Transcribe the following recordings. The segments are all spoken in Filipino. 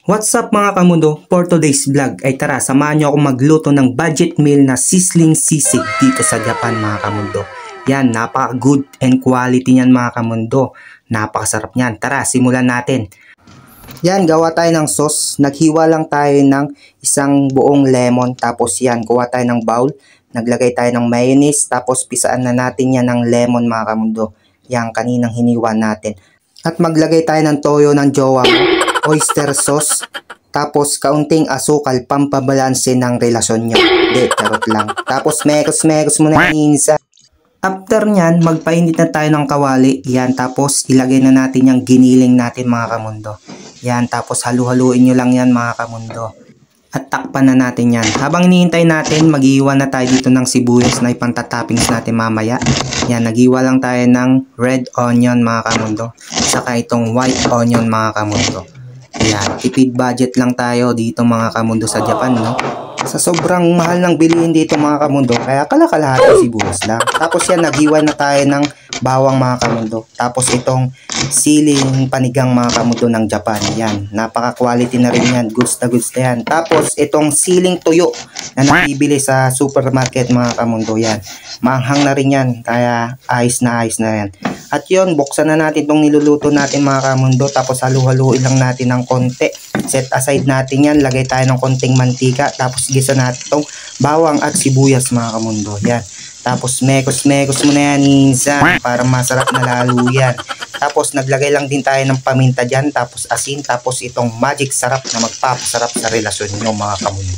What's up mga kamundo? For today's vlog ay tara samahan nyo ako magluto ng budget meal na sizzling sisig dito sa Japan mga kamundo. Yan, napaka good and quality niyan mga kamundo. Napakasarap niyan. Tara, simulan natin. Yan, gawa tayo ng sauce. Naghiwa lang tayo ng isang buong lemon. Tapos yan, kuha tayo ng bowl. Naglagay tayo ng mayonnaise. Tapos pisaan na natin yan ng lemon mga kamundo. Yan, kaninang hiniwa natin. At maglagay tayo ng toyo ng jowa mo. Oyster sauce, tapos kaunting asukal pampabalanse ng relasyon nyo. Hindi, charot lang. Tapos mekos-mekos mo na insa. After nyan, magpainit na tayo ng kawali. Yan, tapos ilagay na natin yung giniling natin mga kamundo. Yan, tapos halu-haluin nyo lang yan mga kamundo. At takpan na natin yan. Habang iniintay natin, mag-iwan na tayo dito ng sibuyas na ipantatoppings natin mamaya. Yan, nag-iwa lang tayo ng red onion mga kamundo. Saka itong white onion mga kamundo. Yan, tipid budget lang tayo dito mga kamundo sa Japan, no? Sa sobrang mahal ng bilihin dito mga kamundo, kaya kalahati sibuyas lang. Tapos yan, naghiwa na tayo ng bawang mga kamundo. Tapos itong siling panigang mga kamundo ng Japan. Yan, napaka-quality na rin yan. Goods na goods na yan. Tapos itong siling tuyo na nakibili sa supermarket mga kamundo. Yan, maanghang na rin yan. Kaya ayos na yan. At yun, buksan na natin itong niluluto natin mga kamundo. Tapos halu-haluin lang natin ng konti. Set aside natin yan. Lagay tayo ng konting mantika. Tapos gisa natin itong bawang at sibuyas mga kamundo. Yan. Tapos mekos-mekos mo na yan minsan para masarap na lalo yan. Tapos naglagay lang din tayo ng paminta dyan. Tapos asin. Tapos itong magic sarap na magpapasarap sa relasyon nyo mga kamundo.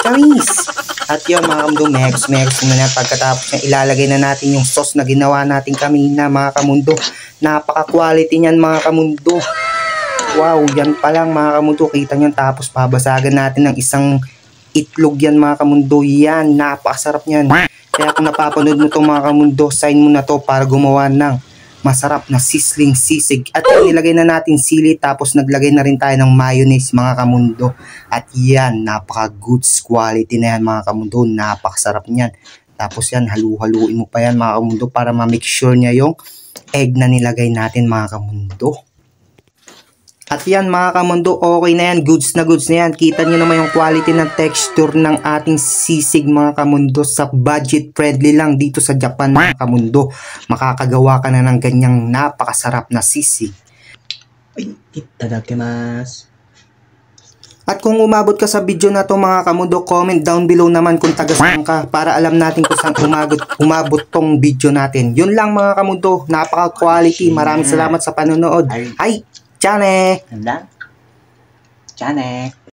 Charis! At yun mga kamundo, mekos-mekos mo na yan. Pagkatapos na ilalagay na natin yung sauce na ginawa natin kanina mga kamundo. Napaka-quality niyan mga kamundo. Wow, yan pa lang mga kamundo. Kita nyo, tapos pabasagan natin ng isang itlog yan mga kamundo. Yan, napakasarap yan. Kaya kung napapanood mo to mga kamundo, sign mo na to para gumawa ng masarap na sizzling sisig. At yan, nilagay na natin sili. Tapos naglagay na rin tayo ng mayonnaise mga kamundo. At yan, napaka-goods quality na yan mga kamundo. Napakasarap niyan. Tapos yan, halu-haluin mo pa yan mga kamundo para ma-make sure niya yung egg na nilagay natin mga kamundo. At yan mga kamundo, okay na yan, goods na yan. Kita nyo naman yung quality ng texture ng ating sisig mga kamundo. Sa budget friendly lang dito sa Japan mga kamundo. Makakagawa ka na ng ganyang napakasarap na sisig. Ay, itadakimasu. At kung umabot ka sa video na to mga kamundo, comment down below naman kung taga-saan ka para alam natin kung saan umabot tong video natin. Yun lang mga kamundo, napaka-quality. Maraming salamat sa panonood. Ay! Chane! Chane!